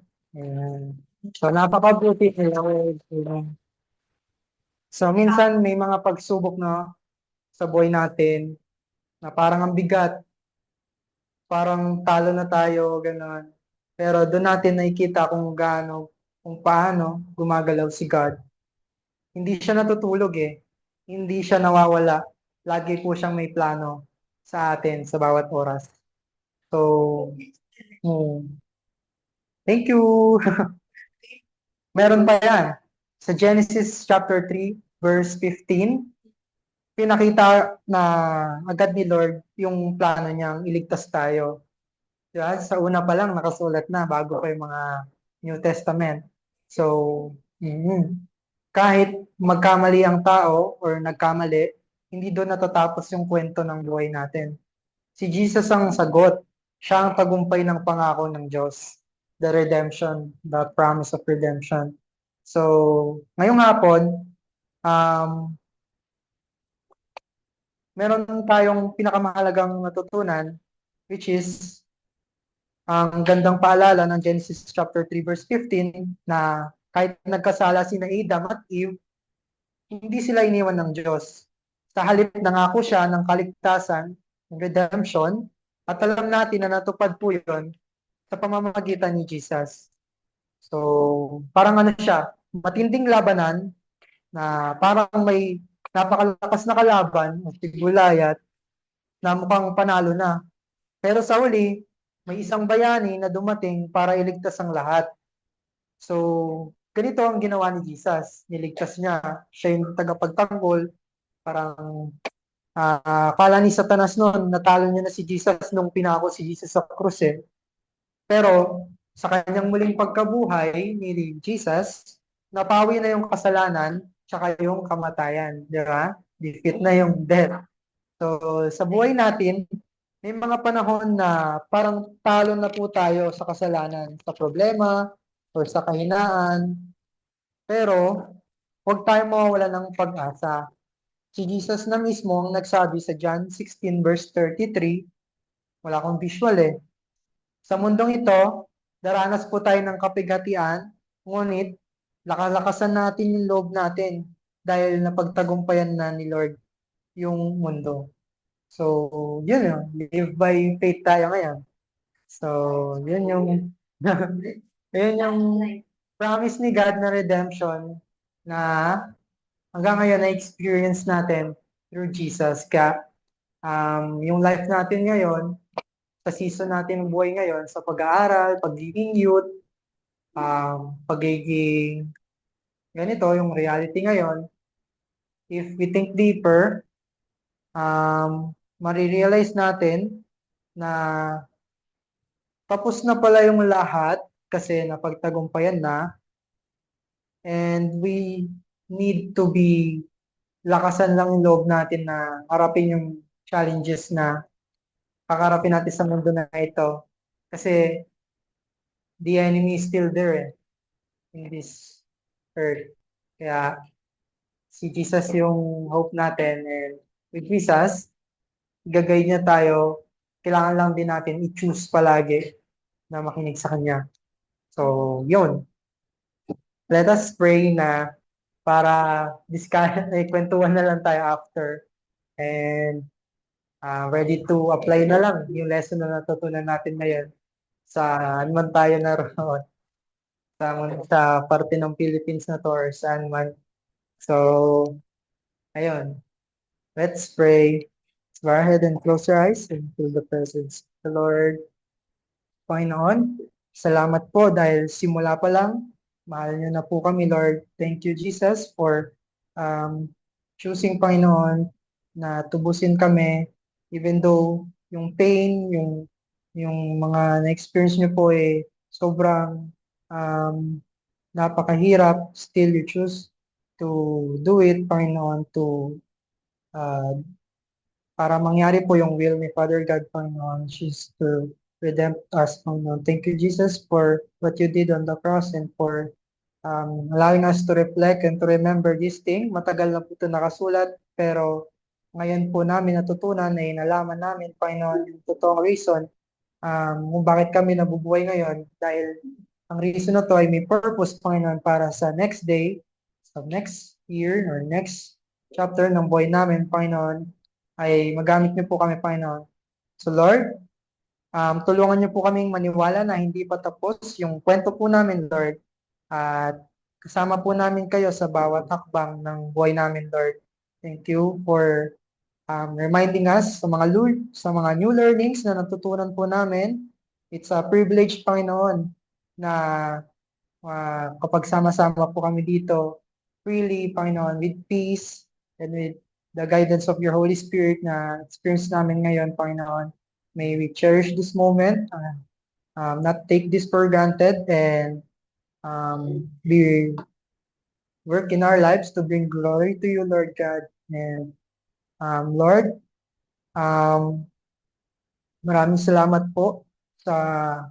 So, napakabuti. So, minsan may mga pagsubok na sa buhay natin na parang ang bigat. Parang talo na tayo, gano'n. Pero doon natin nakikita kung paano gumagalaw si God. Hindi siya natutulog eh. Hindi siya nawawala. Lagi po siyang may plano sa atin sa bawat oras. So, thank you. Meron pa yan. Sa Genesis chapter 3, verse 15, pinakita na agad ni Lord yung plano niyang iligtas tayo. Diba? Sa una pa lang nakasulat na bago pa yung mga New Testament. So, kahit magkamali ang tao or nagkamali, hindi doon natatapos yung kwento ng buhay natin. Si Jesus ang sagot. Siya ang tagumpay ng pangako ng Diyos. The redemption, the promise of redemption. So, ngayong hapon, meron tayong pinakamahalagang natutunan, which is ang gandang paalala ng Genesis chapter 3 verse 15 na kahit nagkasala sina Adam at Eve, hindi sila iniwan ng Diyos. Sa halip nangako siya ng kaligtasan, ng redemption, at alam natin na natupad po yun sa pamamagitan ni Jesus. So, parang ano siya, matinding labanan na parang may napakalakas na kalaban, si Goliath, na mukhang panalo na. Pero sa huli, may isang bayani na dumating para iligtas ang lahat. So, ganito ang ginawa ni Jesus. Niligtas niya. Siya yung tagapagtanggol. Parang akala ni Satanas noon, natalo niya na si Jesus nung pinako si Jesus sa krus eh. Pero sa kanyang muling pagkabuhay ni Jesus, napawi na yung kasalanan tsaka yung kamatayan. Di ba? Defeat na yung death. So, sa buhay natin, may mga panahon na parang talo na po tayo sa kasalanan, sa problema, or sa kahinaan. Pero, huwag tayong mawawala ng pag-asa. Si Jesus na mismo ang nagsabi sa John 16 verse 33, wala akong visual eh. Sa mundong ito, daranas po tayo ng kapighatian, ngunit lakalakasan natin yung loob natin dahil napagtagumpayan na ni Lord yung mundo. So, yun yun. Live by faith tayo ngayon. So, yun yung yun yung promise ni God na redemption na hanggang ngayon na-experience natin through Jesus. Kaya, yung life natin ngayon, sa season natin ng buhay ngayon, sa pag-aaral, pagiging youth, pagiging ganito, yung reality ngayon, if we think deeper, marirealize natin na tapos na pala yung lahat kasi napagtagumpayan na, and we need to be lakasan lang yung loob natin na harapin yung challenges na kakarapin natin sa mundo na ito. Kasi the enemy is still there in this earth. Kaya si Jesus yung hope natin, and with Jesus, gagay niya tayo. Kailangan lang din natin i-choose palagi na makinig sa Kanya. So, yun. Let us pray na para kwentuhan na lang tayo after. And ready to apply na lang yung lesson na natutunan natin ngayon sa anuman tayo naroon. Sa parte ng Philippines na to or saan man. So, ayun. Let's pray. Let's bow our head and close our eyes and feel the presence of the Lord. Panginoon, salamat po dahil simula pa lang, mahal niyo na po kami, Lord. Thank you, Jesus, for choosing, Panginoon, na tubusin kami, even though yung pain, yung mga na-experience niyo po sobrang napakahirap, still you choose to do it, Panginoon, para mangyari po yung will ni Father God, Panginoon, she's to redeem us, Panginoon. Thank you, Jesus, for what you did on the cross and for allowing us to reflect and to remember this thing. Matagal na po ito nakasulat, pero ngayon po namin natutunan na inalaman namin, Panginoon, yung totoong reason kung bakit kami nabubuhay ngayon. Dahil ang reason na to ay may purpose, Panginoon, para sa next day, sa next year, or next chapter ng buhay namin, Panginoon, ay magamit niyo po kami, Panginoon. So Lord, Tulungan niyo po kaming maniwala na hindi pa tapos yung kwento po namin, Lord. At kasama po namin kayo sa bawat hakbang ng buhay namin, Lord. Thank you for reminding us sa mga new learnings na natutunan po namin. It's a privilege, Panginoon, na kapag sama-sama po kami dito, freely, Panginoon, with peace and with the guidance of your Holy Spirit na experience namin ngayon, Panginoon. May we cherish this moment, not take this for granted, and we work in our lives to bring glory to you, Lord God. And Lord, maraming salamat po sa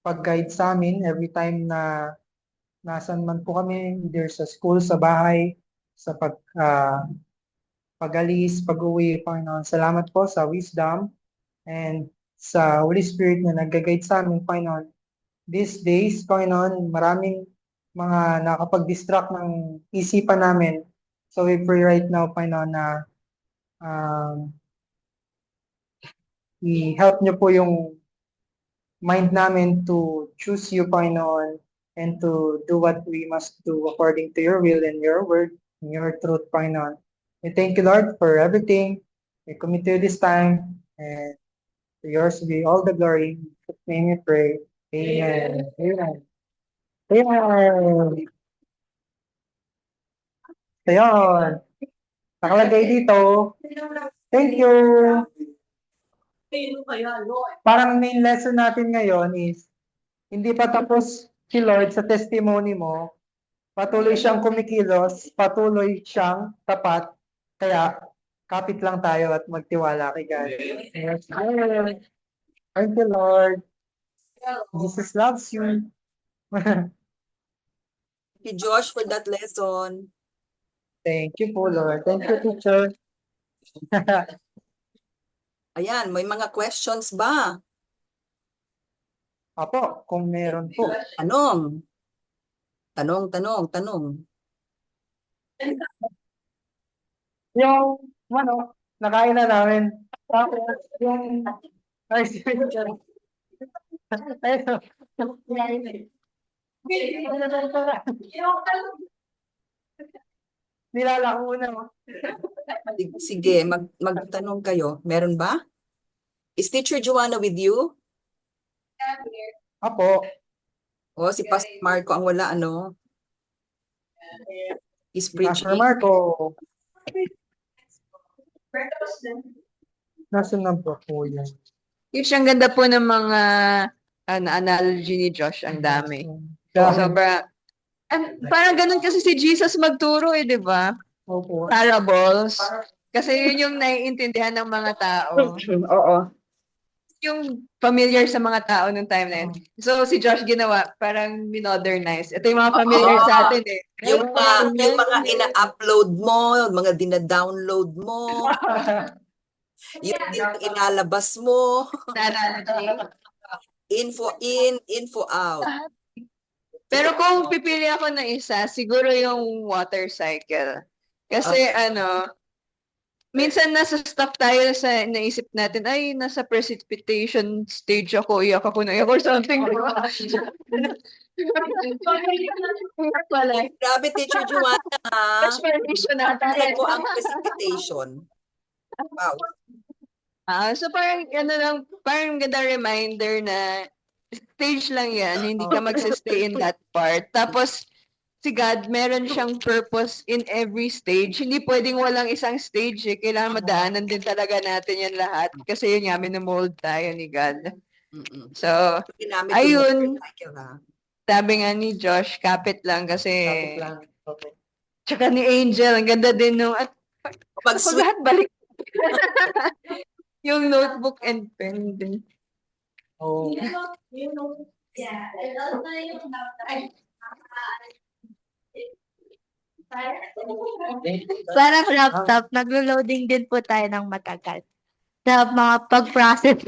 pag-guide sa amin every time na nasan man po kami, either sa school, sa bahay, sa pag-alis, pag-uwi, Panginoon. Salamat po sa wisdom and sa Holy Spirit na nag-guide sa amin, Panginoon. These days, Panginoon, maraming mga nakapag-distract ng isipan namin. So we pray right now, Panginoon, na i-help niyo po yung mind namin to choose you, Panginoon, and to do what we must do according to your will and your word and your truth, Panginoon. We thank you, Lord, for everything. We commit to you this time, and to yours be all the glory. In Jesus' name we pray. Amen. Amen. Amen. Ayun. Nakalagay dito. Thank you. Parang main lesson natin ngayon is, hindi pa tapos si Lord sa testimony mo, patuloy siyang kumikilos, patuloy siyang tapat, kaya kapit lang tayo at magtiwala kay God. Yes, Lord. Thank you, Lord. Jesus loves you. Thank you, Josh, for that lesson. Thank you po, Lord. Thank you, teacher. Ayan, may mga questions ba? Apo, kung meron po. Tanong. Tanong. Yung, nakain na namin. Tapos, yung, ay, nilalako na. Sige, magtanong kayo. Meron ba? Is Teacher Joanna with you? Apo, O, si Pastor Marco ang wala, ano? Is Pastor preaching. Marco. Nasaan na ba po yan? Yung ang ganda po ng mga analogy ni Josh, ang dami. Sobra. Parang ganun kasi si Jesus magturo di ba? Opo. Parables. Kasi yun yung naiintindihan ng mga tao. Oo. Yung familiar sa mga tao nung time na yun. So si Josh ginawa, parang minodernize. Ito yung mga familiar sa atin eh. Yung mga ina-upload mo, mga dina-download mo, yung inalabas mo, info in, info out. Pero kung pipili ako ng isa, siguro yung water cycle. Kasi minsan nasa stuck tayo sa naisip natin, ay, nasa precipitation stage ako, iyak ako, naiyak or something. Grabe, Teacher Joanna, ha? Transformation natin. Alam mo ang precipitation. Wow. So parang parang ganda reminder na stage lang yan, hindi ka magsistay in that part. Tapos si God, meron siyang purpose in every stage. Hindi pwedeng walang isang stage eh. Kailangan madaanan din talaga natin yan lahat. Kasi yun nga, minamold tayo ni God. So, ayun. Sabi nga ni Josh, kapit lang kasi. Kapit lang. Okay. Tsaka ni Angel, ang ganda din nung, at pag lahat balik. Yung notebook and pen din. Oh. Yeah, and also yung Parang laptop, naglo-loading din po tayo ng matagal. Sa mga pag-process.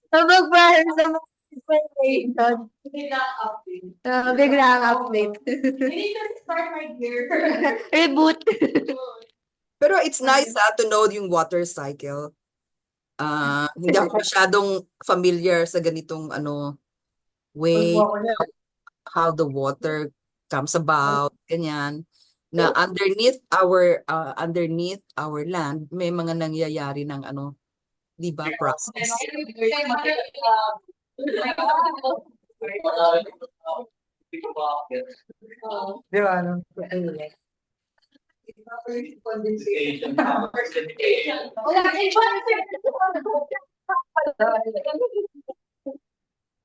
Sa pag-process sa mga information. Biglang update. Reboot. Pero it's nice to know yung water cycle. Hindi ako masyadong familiar sa ganitong way how the water comes about, ganyan. Na underneath our land, may mga nangyayari ng di ba, process. Di ba? Ano?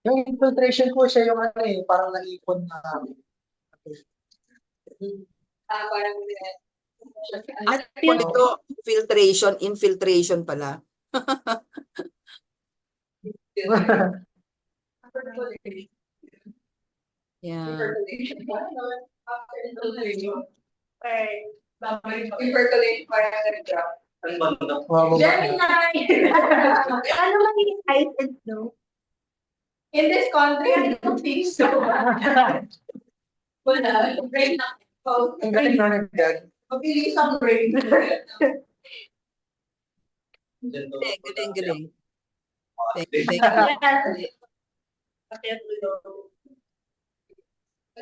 Yung infiltration po siya yung parang naipon na. Parang At ito, infiltration pala. Yeah. Percolate parang nag-drop. Ano magiging ice and snow? In this country, I don't think so. Wala. Rain na. Ang galing na nagdag. Mabilis ang rain. Galing. Thank you. Pati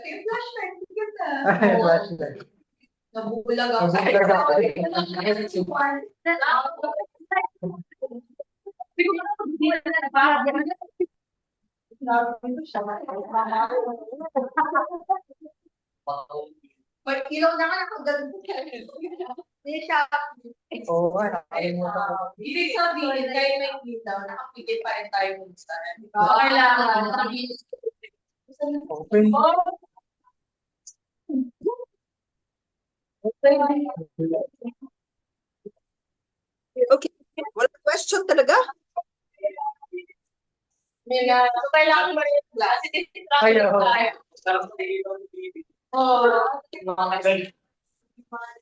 yung flashlight. Ganda. Flashlight. Nabubulag ako. Pag ilaw na nga ako Hindi siya. Oo, nakalimutan ko. Ibig sabihin, kayo may ilaw, nakapigil pa rin tayo minsan. Kailangan. Open. Okay. Wala question talaga? So, kailangan ba yung class? Ayaw.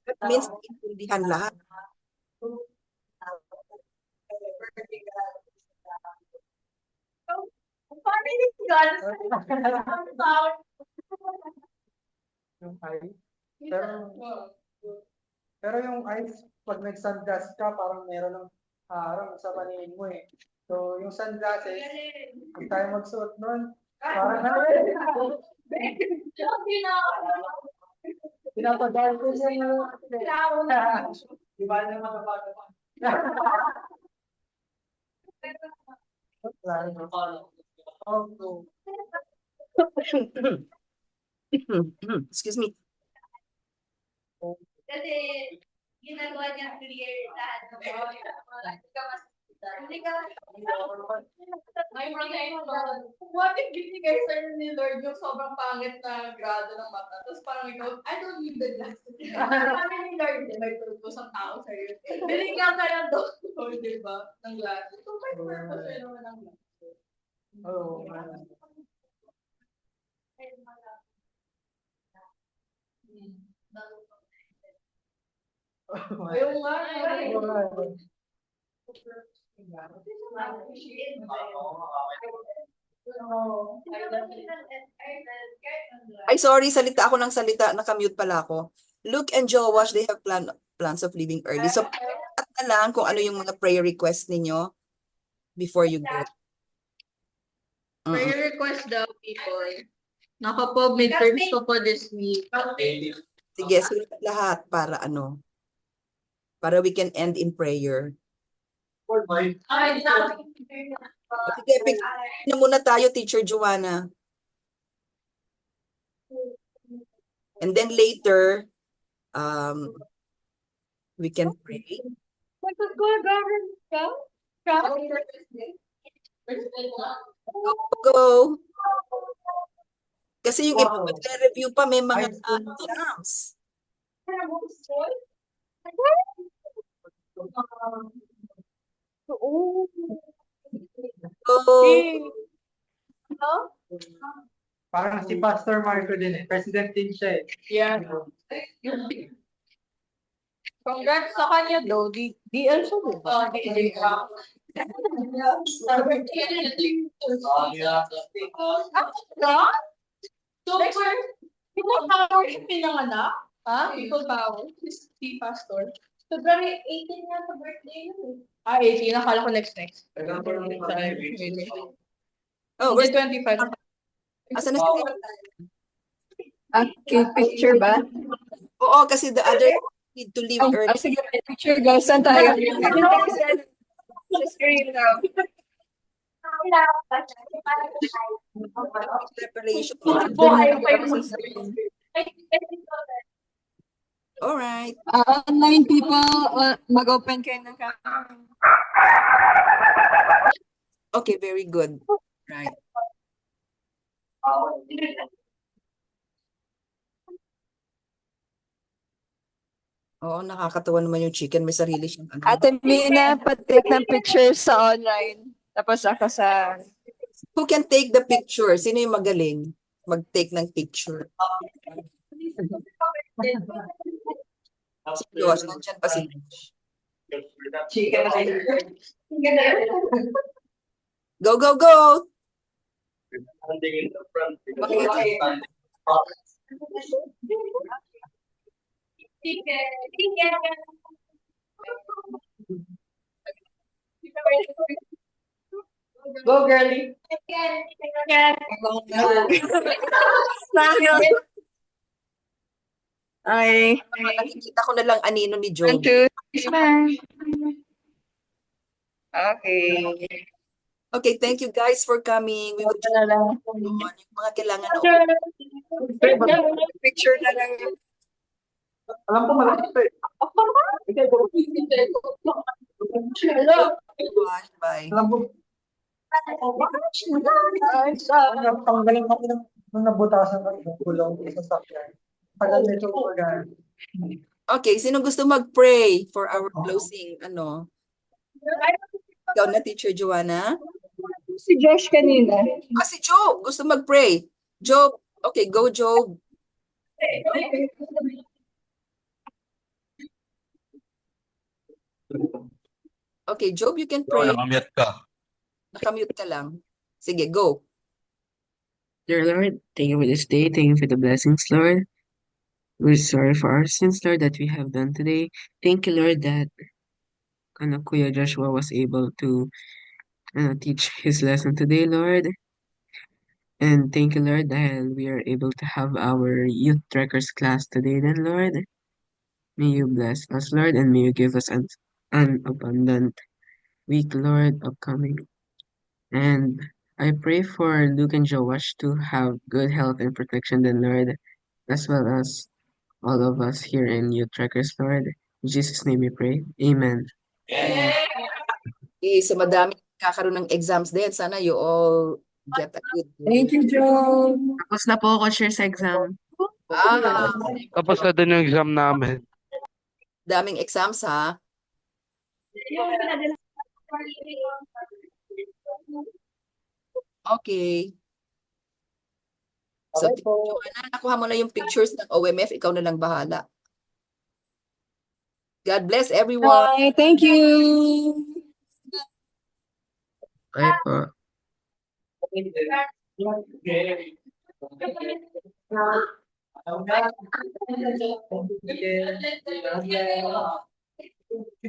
That means intindihan lahat. Paano yung girls? Yung ice. Pero yung ice, pag nag-sunglass ka, parang meron ng harang sa paningin mo eh. So, yung sunglasses, kung tayo magsuot nun, parang pinapadal ko siya yung di ba na matabago pa? Excuse me. Kasi ginagawa niya clear lahat ng hindi ka may problema ba? What if binigay sa'yo ni Lord yung sobrang pangit na grado ng mata? Tapos parang ikaw, I don't need the glasses. Sabi ni Lord, may purpose ang tao sa'yo. Binigyan ka ng doctor, di ba? Ng glasses. So may purpose sa'yo naman ng glasses. Oo. Yung nga, Ay, sorry, salita ako ng salita. Nakamute pala ako. Luke and Joash, they have plans of leaving early. So, at na lang kung ano yung mga prayer requests ninyo before you go. Prayer request daw, people. Nako po, midterms ko po this week. Sige, sulat lahat para para we can end in prayer. Sige, na muna tayo, Teacher Joanna. And then later, we can pray. Go. Kasi yung iba magre-review pa, may mga exams. Parang si Pastor Marco din eh. President din siya eh. Yeah. Congrats sa kanya though. DL siya din. Oh, di ba? Super. People power yung pinanganak? Ha? People power. Si Pastor. February 18 nga sa birthday yun. 18. Nakala ko next. Oh, where's 25. asan na si Okay, picture ba? Oo, kasi the other need to leave early. Sige, picture go. Saan tayo? Sa screen now. Preparation. All right. Online people, mag-open kayo ng camera. Okay, very good. Right. Oo, nakakatawa naman yung chicken. May sarili siyang ano. Ate Mina, pa-take ng pictures sa online. Tapos ako sa... Who can take the picture? Sino yung magaling mag-take ng picture? Si Josh, nandyan pa si Josh. Go, go, go! Go, girly. Ay. Nakikita ko na lang anino ni Joe. 1, 2, 3, okay. Okay, thank you guys for coming. We will do Na lang. yung mga kailangan na Picture na lang. Alam ko malaki ito eh. Bye. Alam ko, tanggalin ako nung nabutasan ko ng kulong sa sakyan. Tagal nito mag Okay, sino gusto mag-pray for our closing? Ano? Ikaw na, Teacher Joanna? Si Josh kanina. Ah, si Job! Gusto mag-pray. Job, okay, go Job. Okay, Job, you can pray. Nakamute ka. Nakamute ka lang. Sige, go. Dear Lord, thank you for this day. Thank you for the blessings, Lord. We're sorry for our sins, Lord, that we have done today. Thank you, Lord, that Kuya Joshua was able to teach his lesson today, Lord. And thank you, Lord, that we are able to have our youth trackers class today, then, Lord. May you bless us, Lord, and may you give us an abundant week, Lord, upcoming. And I pray for Luke and Joash to have good health and protection, then, Lord, as well as all of us here in Youth Trackers, Lord. In Jesus' name we pray. Amen. Sa madami kakaroon ng exams din, sana you all get a good grade. Thank you, Joe. Tapos na po ako share sa exam. Tapos na din yung exam namin. Daming exams, ha? Okay. So, Joanna, nakuha mo na yung pictures ng OMF. Ikaw na lang bahala. God bless everyone. Bye. Thank you. Bye po.